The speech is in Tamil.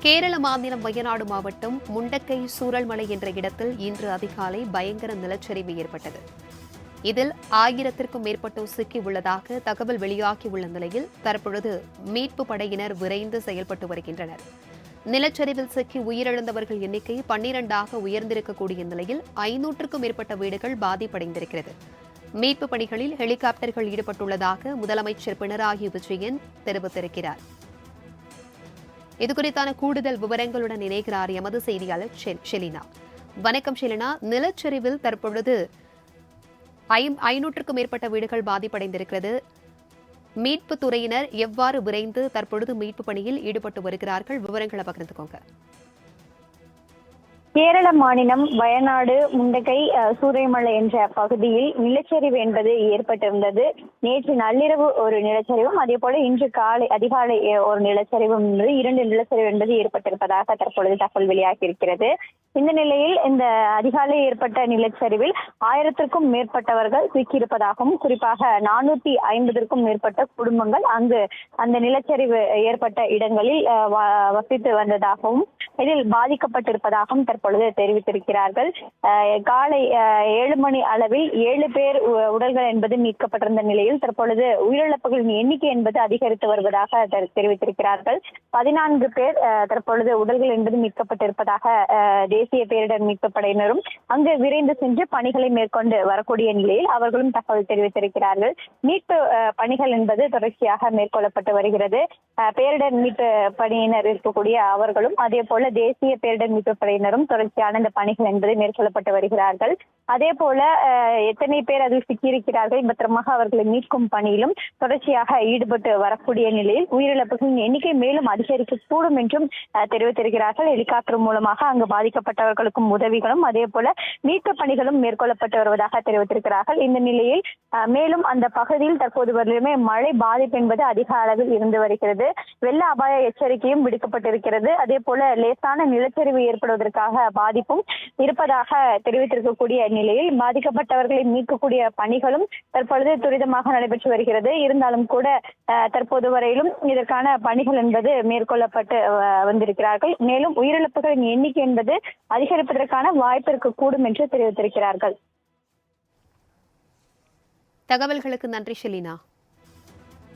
கேரள மாநிலம் வயநாடு மாவட்டம் முண்டக்கை சூரல்மலை என்ற இடத்தில் இன்று அதிகாலை பயங்கர நிலச்சரிவு ஏற்பட்டது. இதில் 1000க்கும் மேற்பட்டோர் சிக்கி உள்ளதாக தகவல் வெளியாகியுள்ள நிலையில் தற்பொழுது மீட்பு படையினர் விரைந்து செயல்பட்டு வருகின்றனர். நிலச்சரிவில் சிக்கி உயிரிழந்தவர்கள் எண்ணிக்கை 12ஆக உயர்ந்திருக்கக்கூடிய நிலையில் 500க்கும் மேற்பட்ட வீடுகள் பாதிப்படைந்திருக்கிறது. மீட்பு பணிகளில் ஹெலிகாப்டர்கள் ஈடுபட்டுள்ளதாக முதலமைச்சர் பினராயி விஜயன் தெரிவித்திருக்கிறார். இதுகுறித்தான கூடுதல் விவரங்களுடன் இணைகிறார் எமது செய்தியாளர் ஷெலினா. வணக்கம் ஷெலினா. நிலச்சரிவில் தற்பொழுது 500க்கும் மேற்பட்ட வீடுகள் பாதிப்படைந்திருக்கிறது. மீட்பு துறையினர் எவ்வாறு விரைந்து தற்பொழுது மீட்பு பணியில் ஈடுபட்டு வருகிறார்கள்? விவரங்களை பகிர்ந்துக்கோங்க. கேரள மாநிலம் வயநாடு முண்டக்கை சூரியமலை என்ற பகுதியில் நிலச்சரிவு என்பது ஏற்பட்டிருந்தது. நேற்று நள்ளிரவு ஒரு நிலச்சரிவும் அதே போல இன்று அதிகாலை ஒரு நிலச்சரிவும் 2 நிலச்சரிவு என்பது ஏற்பட்டிருப்பதாக தற்பொழுது தகவல் வெளியாகி இருக்கிறது. இந்த நிலையில் இந்த அதிகாலை ஏற்பட்ட நிலச்சரிவில் 1000க்கும் மேற்பட்டவர்கள் சிக்கியிருப்பதாகவும், குறிப்பாக 450க்கும் மேற்பட்ட குடும்பங்கள் அந்த நிலச்சரிவு ஏற்பட்ட இடங்களில் வசித்து வந்ததாகவும், இதில் பாதிக்கப்பட்டிருப்பதாகவும் தற்பொழுது தெரிவித்திருக்கிறார்கள். காலை 7 மணி அளவில் 7 பேர் உடல்கள் என்பது மீட்கப்பட்டிருந்த நிலையில் தற்பொழுது உயிரிழப்புகளின் எண்ணிக்கை என்பது அதிகரித்து வருவதாக தெரிவித்திருக்கிறார்கள். 14 பேர் தற்பொழுது உடல்கள் என்பது மீட்கப்பட்டிருப்பதாக தேசிய பேரிடர் மீட்பு படையினரும் அங்கு விரைந்து சென்று பணிகளை மேற்கொண்டு வரக்கூடிய நிலையில் அவர்களும் தகவல் தெரிவித்திருக்கிறார்கள். மீட்பு பணிகள் என்பது தொடர்ச்சியாக மேற்கொள்ளப்பட்டு வருகிறது. பேரிடர் மீட்பு பணியினர் இருக்கக்கூடிய அவர்களும் அதே போல தேசிய பேரிடர் மீட்பு படையினரும் தொடர்ச்சியான இந்த பணிகள் என்பது மேற்கொள்ளப்பட்டு வருகிறார்கள். அதே போல எத்தனை பேர் அதில் சிக்கியிருக்கிறார்கள், பத்திரமாக அவர்களை மீட்கும் பணியிலும் தொடர்ச்சியாக ஈடுபட்டு வரக்கூடிய நிலையில் உயிரிழப்புகளின் எண்ணிக்கை மேலும் அதிகரிக்கக்கூடும் என்றும் தெரிவித்திருக்கிறார்கள். ஹெலிகாப்டர் மூலமாக அங்கு பாதிக்கப்பட்டவர்களுக்கும் உதவிகளும் அதே போல மீட்பு பணிகளும் மேற்கொள்ளப்பட்டு வருவதாக தெரிவித்திருக்கிறார்கள். இந்த நிலையில் மேலும் அந்த பகுதியில் தற்போது வரையிலுமே மழை பாதிப்பு என்பது அதிக அளவில் இருந்து வருகிறது. வெள்ள அபாய எச்சரிக்கையும் விடுக்கப்பட்டிருக்கிறது. அதே போல லேசான நிலச்சரிவு ஏற்படுவதற்காக பாதிப்பும் இருப்பதாக தெரிவித்திருக்கக்கூடிய நிலையில் பாதிக்கப்பட்டவர்களை மீட்கக்கூடிய பணிகளும் தற்பொழுது துரிதமாக நடைபெற்று வருகிறது. இருந்தாலும் கூட தற்போது வரையிலும் இதற்கான பணிகள் என்பது மேற்கொள்ளப்பட்டு வந்திருக்கிறார்கள். மேலும் உயிரிழப்புகளின் எண்ணிக்கை என்பது அதிகரிப்பதற்கான வாய்ப்பு இருக்கக்கூடும் என்று தெரிவித்திருக்கிறார்கள். தகவல்களுக்கு நன்றி ஷெலினா.